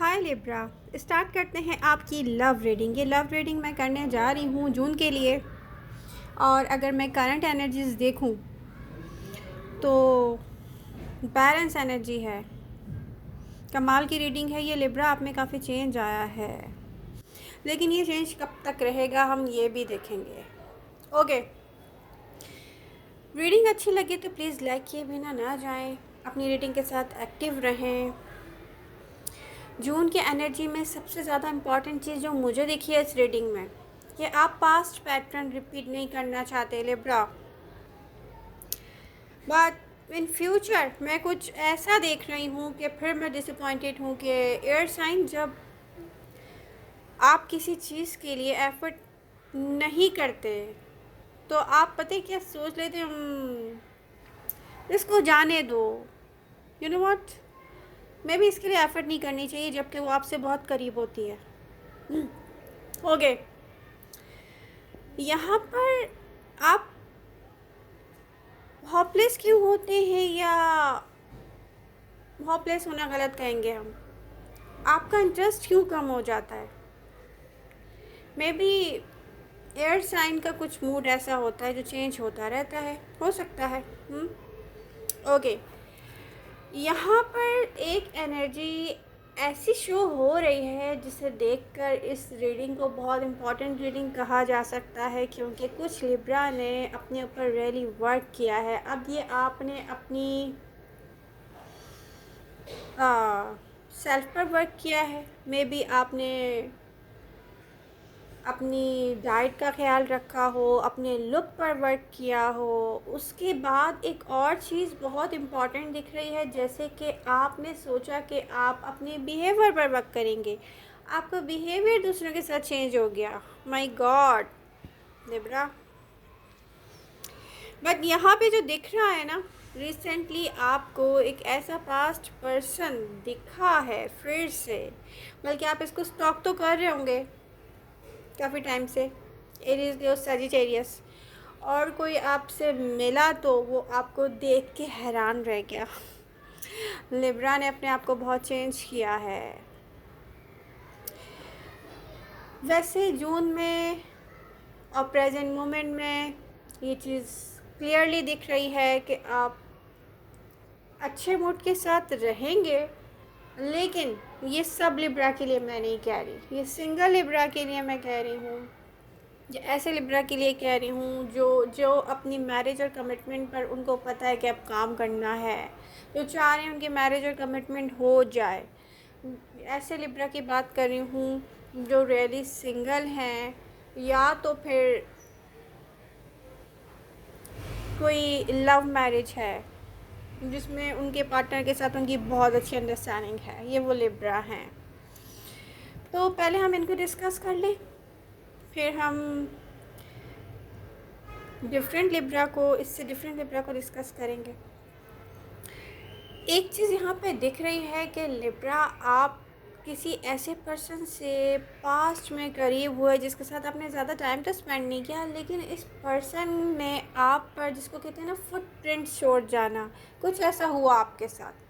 हाय Libra. Start करते हैं आपकी लव रीडिंग। ये लव रीडिंग मैं करने जा रही हूँ जून के लिए। और अगर मैं करंट एनर्जीज देखूँ तो बैलेंस एनर्जी है। कमाल की रीडिंग है ये लिब्रा। आप में काफ़ी चेंज आया है, लेकिन ये चेंज कब तक रहेगा हम ये भी देखेंगे। ओके, रीडिंग अच्छी लगी तो प्लीज़ लाइक किए बिना ना जाएं। अपनी रीडिंग के साथ एक्टिव रहें। जून की एनर्जी में सबसे ज़्यादा इम्पॉर्टेंट चीज़ जो मुझे दिखी है इस रीडिंग में, कि आप पास्ट पैटर्न रिपीट नहीं करना चाहते लिब्रा, बट इन फ्यूचर मैं कुछ ऐसा देख रही हूँ कि फिर मैं डिसअपॉइंटेड हूँ कि एयर साइन जब आप किसी चीज़ के लिए एफर्ट नहीं करते तो आप पता है क्या सोच लेते इसको जाने दो, यू नो व्हाट, मे भी इसके लिए एफर्ट नहीं करनी चाहिए जबकि वो आपसे बहुत करीब होती है। ओके, यहाँ पर आप होपलेस क्यों होते हैं, या होपलेस होना गलत कहेंगे हम, आपका इंटरेस्ट क्यों कम हो जाता है। मे बी एयर साइन का कुछ मूड ऐसा होता है जो चेंज होता रहता है, हो सकता है। ओके, यहाँ पर एक एनर्जी ऐसी शो हो रही है जिसे देखकर इस रीडिंग को बहुत इम्पॉर्टेंट रीडिंग कहा जा सकता है, क्योंकि कुछ लिब्रा ने अपने ऊपर रियली वर्क किया है। अब ये आपने अपनी सेल्फ पर वर्क किया है, मे बी आपने अपनी डाइट का ख्याल रखा हो, अपने लुक पर वर्क किया हो। उसके बाद एक और चीज़ बहुत इम्पॉर्टेंट दिख रही है, जैसे कि आपने सोचा कि आप अपने बिहेवियर पर वर्क करेंगे। आपका बिहेवियर दूसरों के साथ चेंज हो गया। माय गॉड लिब्रा, बट यहाँ पे जो दिख रहा है ना, रिसेंटली आपको एक ऐसा पास्ट पर्सन दिखा है फिर से, बल्कि आप इसको स्टॉक तो कर रहे होंगे काफ़ी टाइम से। एरीज लियो सजिटेरियस, और कोई आपसे मिला तो वो आपको देख के हैरान रह गया। लिब्रा ने अपने आप को बहुत चेंज किया है। वैसे जून में और प्रेजेंट मोमेंट में ये चीज़ क्लियरली दिख रही है कि आप अच्छे मूड के साथ रहेंगे, लेकिन ये सब लिब्रा के लिए मैं नहीं कह रही, ये सिंगल लिब्रा के लिए मैं कह रही हूँ। ऐसे लिब्रा के लिए कह रही हूँ जो जो अपनी मैरिज और कमिटमेंट पर उनको पता है कि अब काम करना है, जो चाह रहे हैं उनकी मैरिज और कमिटमेंट हो जाए। ऐसे लिब्रा की बात कर रही हूँ जो रियली सिंगल हैं, या तो फिर कोई लव मैरिज है जिसमें उनके पार्टनर के साथ उनकी बहुत अच्छी अंडरस्टैंडिंग है। ये वो लिब्रा हैं। तो पहले हम इनको डिस्कस कर लें, फिर हम डिफरेंट लिब्रा को, इससे डिफरेंट लिब्रा को डिस्कस करेंगे। एक चीज़ यहाँ पे दिख रही है कि लिब्रा आप किसी ऐसे पर्सन से पास्ट में करीब हुए जिसके साथ आपने ज़्यादा टाइम तो स्पेंड नहीं किया, लेकिन इस पर्सन ने आप पर, जिसको कहते हैं ना फुटप्रिंट छोड़ जाना, कुछ ऐसा हुआ आपके साथ।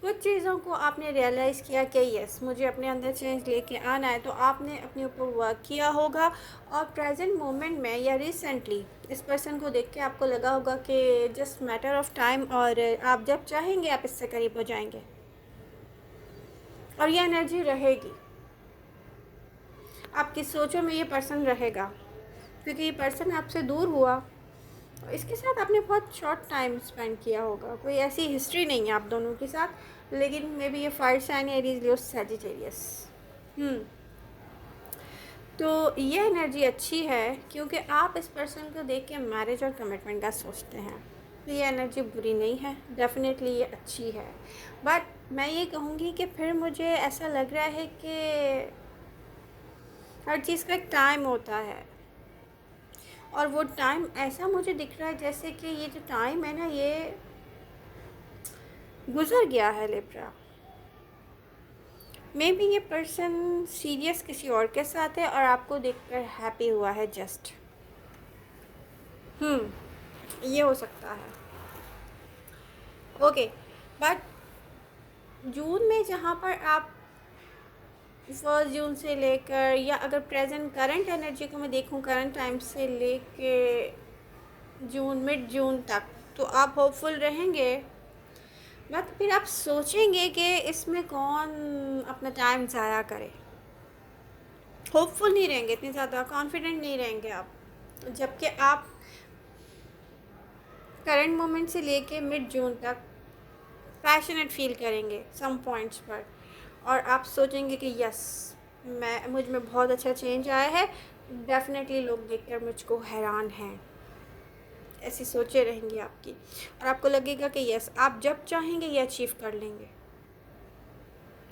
कुछ चीज़ों को आपने रियलाइज़ किया कि यस मुझे अपने अंदर चेंज लेके आना है, तो आपने अपने ऊपर वर्क किया होगा। और प्रेजेंट मोमेंट में या रिसेंटली इस पर्सन को देख के आपको लगा होगा कि जस्ट मैटर ऑफ टाइम, और आप जब चाहेंगे आप इससे करीब हो जाएंगे। और ये एनर्जी रहेगी, आपकी सोचों में ये पर्सन रहेगा, क्योंकि ये पर्सन आपसे दूर हुआ, इसके साथ आपने बहुत शॉर्ट टाइम स्पेंड किया होगा, कोई ऐसी हिस्ट्री नहीं है आप दोनों के साथ, लेकिन मे बी ये fire sign Aries Leo Sagittarius. तो ये एनर्जी अच्छी है क्योंकि आप इस पर्सन को देख के मैरिज और कमिटमेंट का सोचते हैं। तो ये एनर्जी बुरी नहीं है, डेफिनेटली ये अच्छी है। बट मैं ये कहूँगी कि फिर मुझे ऐसा लग रहा है कि हर चीज़ का एक टाइम होता है, और वो टाइम ऐसा मुझे दिख रहा है जैसे कि ये जो टाइम है ना, ये गुज़र गया है लिब्रा। मे बी ये पर्सन सीरियस किसी और के साथ है और आपको देखकर हैप्पी हुआ है जस्ट। ये हो सकता है। ओके, बट जून में जहाँ पर आप फर्स्ट जून से लेकर, या अगर प्रेजेंट करंट एनर्जी को मैं देखूं, करंट टाइम से लेके जून, मिड जून तक, तो आप होपफुल रहेंगे। बट फिर आप सोचेंगे कि इसमें कौन अपना टाइम ज़ाया करे। होपफुल नहीं रहेंगे, इतनी ज़्यादा कॉन्फिडेंट नहीं रहेंगे आप, जबकि आप करंट मोमेंट से लेके मिड जून तक पैशनेट फील करेंगे सम पॉइंट्स पर, और आप सोचेंगे कि यस, मुझ में बहुत अच्छा चेंज आया है, डेफिनेटली लोग देखकर मुझको हैरान हैं। ऐसी सोचें रहेंगी आपकी, और आपको लगेगा कि यस, आप जब चाहेंगे ये अचीव कर लेंगे,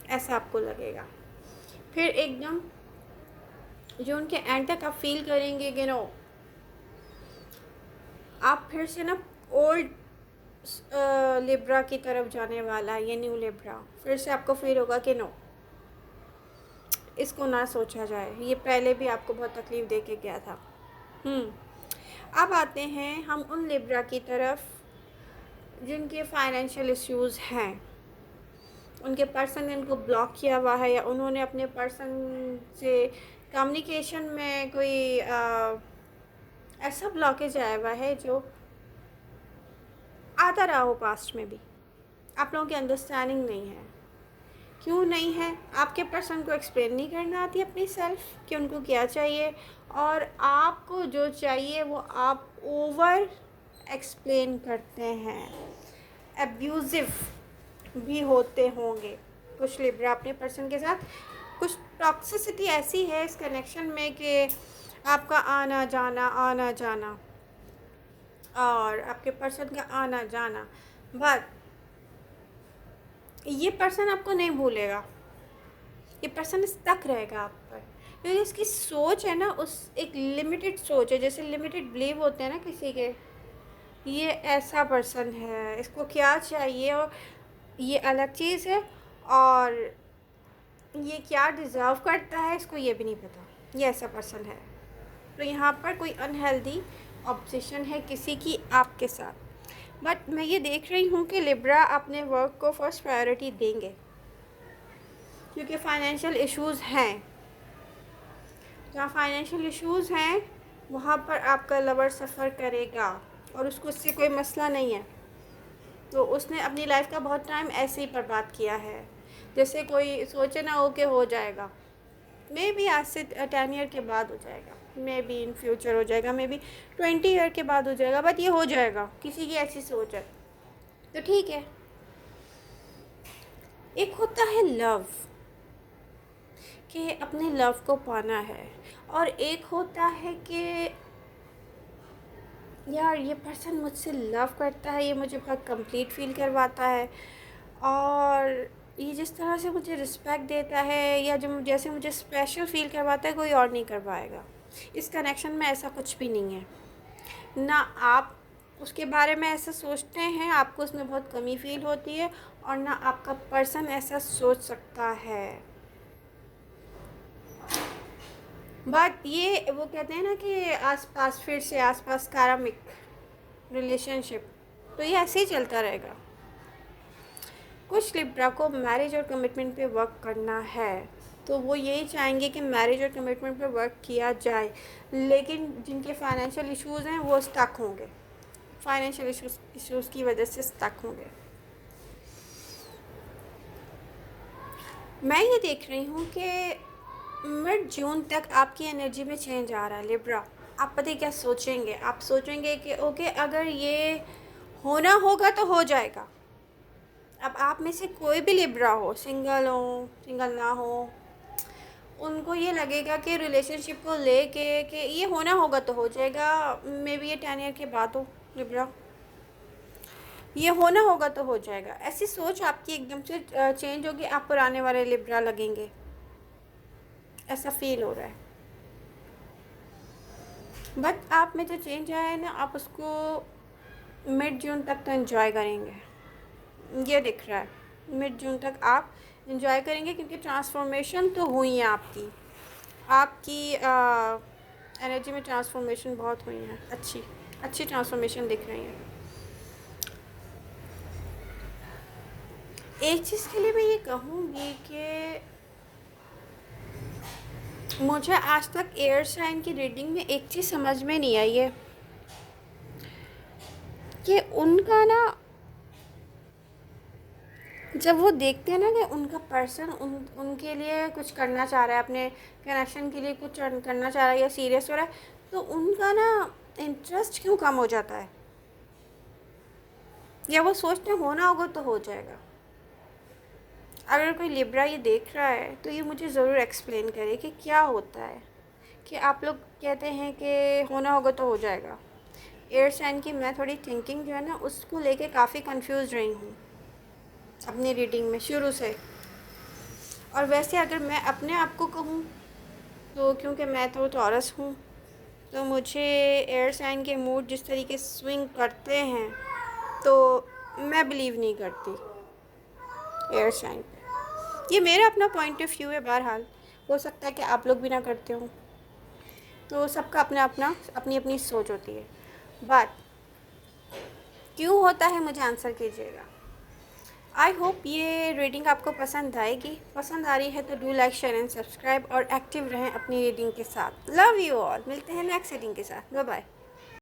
ऐसा आपको लगेगा। फिर एकदम जून के एंड तक आप फील करेंगे कि नो, आप फिर से ना ओल्ड लिब्रा की तरफ जाने वाला है, ये न्यू लिब्रा। फिर से आपको फील होगा कि नो, इसको ना सोचा जाए, ये पहले भी आपको बहुत तकलीफ़ दे के गया था। अब आते हैं हम उन लिब्रा की तरफ जिनके फाइनेंशियल इश्यूज़ हैं, उनके पर्सन ने उनको ब्लॉक किया हुआ है, या उन्होंने अपने पर्सन से कम्युनिकेशन में कोई ऐसा ब्लॉकेज आया हुआ है जो आता रहा हो पास्ट में भी। आप लोगों की अंडरस्टैंडिंग नहीं है। क्यों नहीं है? आपके पर्सन को एक्सप्लेन नहीं करना आती अपनी सेल्फ कि उनको क्या चाहिए, और आपको जो चाहिए वो आप ओवर एक्सप्लेन करते हैं। एब्यूज़िव भी होते होंगे कुछ लिब्रा अपने पर्सन के साथ। कुछ टॉक्सिसिटी ऐसी है इस कनेक्शन में कि आपका आना जाना और आपके पर्सन का आना जाना, बट ये पर्सन आपको नहीं भूलेगा, ये पर्सन स्टक रहेगा आप पर, क्योंकि इसकी सोच है ना, उस एक लिमिटेड सोच है, जैसे लिमिटेड बिलीव होते हैं ना किसी के। ये ऐसा पर्सन है, इसको क्या चाहिए और ये अलग चीज़ है, और ये क्या डिज़र्व करता है इसको ये भी नहीं पता। ये ऐसा पर्सन है। तो यहाँ पर कोई अनहेल्दी ऑब्सेशन है किसी की आपके साथ। बट मैं ये देख रही हूँ कि लिब्रा अपने वर्क को फर्स्ट प्रायोरिटी देंगे, क्योंकि फाइनेंशियल इश्यूज़ हैं। जहाँ फाइनेंशियल इश्यूज़ हैं वहाँ पर आपका लवर सफ़र करेगा, और उसको उससे कोई मसला नहीं है। तो उसने अपनी लाइफ का बहुत टाइम ऐसे ही बर्बाद किया है, जैसे कोई सोचे ना हो कि हो जाएगा। मे बी आज से 10 ईयर के बाद हो जाएगा, मे बी इन फ्यूचर हो जाएगा, मे बी 20 ईयर के बाद हो जाएगा, बट ये हो जाएगा। किसी की ऐसी सोच है तो ठीक है। एक होता है लव, कि अपने लव को पाना है, और एक होता है कि यार ये पर्सन मुझसे लव करता है, ये मुझे बहुत कंप्लीट फील करवाता है, और ये जिस तरह से मुझे रिस्पेक्ट देता है, या जो जैसे मुझे स्पेशल फील करवाता है, कोई और नहीं कर पाएगा। इस कनेक्शन में ऐसा कुछ भी नहीं है ना। आप उसके बारे में ऐसा सोचते हैं, आपको उसमें बहुत कमी फील होती है, और ना आपका पर्सन ऐसा सोच सकता है। बट ये वो कहते हैं ना कि आसपास, फिर से आसपास कारमिक रिलेशनशिप, तो ये ऐसे ही चलता रहेगा। कुछ लिब्रा को मैरिज और कमिटमेंट पे वर्क करना है, तो वो यही चाहेंगे कि मैरिज और कमिटमेंट पे वर्क किया जाए, लेकिन जिनके फाइनेंशियल इश्यूज़ हैं वो स्टक होंगे, फाइनेंशियल इश्यूज़ की वजह से स्टक होंगे। मैं ये देख रही हूँ कि मिड जून तक आपकी एनर्जी में चेंज आ रहा है लिब्रा। आप पता है क्या सोचेंगे? आप सोचेंगे कि ओके, अगर ये होना होगा तो हो जाएगा। अब आप में से कोई भी लिब्रा हो, सिंगल हो, सिंगल ना हो, उनको ये लगेगा कि रिलेशनशिप को लेके कि ये होना होगा तो हो जाएगा। मे बी ये 10 ईयर के बाद हो लिब्रा, ये होना होगा तो हो जाएगा। ऐसी सोच आपकी एकदम से चेंज होगी, आप पुराने वाले लिब्रा लगेंगे, ऐसा फील हो रहा है। बट आप में जो चेंज आया है ना, आप उसको मिड जून तक तो एंजॉय करेंगे, ये दिख रहा है। मिड जून तक आप एंजॉय करेंगे, क्योंकि ट्रांसफॉर्मेशन तो हुई है आपकी, एनर्जी में ट्रांसफॉर्मेशन बहुत हुई है, अच्छी अच्छी ट्रांसफॉर्मेशन दिख रही है। एक चीज़ के लिए मैं ये कहूँगी कि मुझे आज तक एयर साइन की रीडिंग में एक चीज़ समझ में नहीं आई है कि उनका ना, जब वो देखते हैं ना कि उनका पर्सन उनके लिए कुछ करना चाह रहा है, अपने कनेक्शन के लिए कुछ करना चाह रहा है या सीरियस हो रहा है, तो उनका ना इंटरेस्ट क्यों कम हो जाता है, या वो सोचते हैं होना होगा तो हो जाएगा। अगर कोई लिब्रा ये देख रहा है तो ये मुझे ज़रूर एक्सप्लेन करे कि क्या होता है कि आप लोग कहते हैं कि होना होगा तो हो जाएगा। एयर साइन की मैं थोड़ी थिंकिंग जो है ना उसको लेके काफ़ी कंफ्यूज रही हूँ अपनी रीडिंग में शुरू से। और वैसे अगर मैं अपने आप को कहूँ तो क्योंकि मैं तो टॉरस हूँ, तो मुझे एयर साइन के मूड जिस तरीके से स्विंग करते हैं तो मैं बिलीव नहीं करती एयर साइन पे। ये मेरा अपना पॉइंट ऑफ व्यू है, बहरहाल हो सकता है कि आप लोग भी ना करते हो, तो सबका अपना अपना अपनी अपनी सोच होती है। बट क्यों होता है मुझे आंसर कीजिएगा। आई होप ये रीडिंग आपको पसंद आएगी। पसंद आ रही है तो do like share and subscribe और एक्टिव रहें अपनी रीडिंग के साथ। Love you all. मिलते हैं नेक्स्ट रीडिंग के साथ। Bye bye.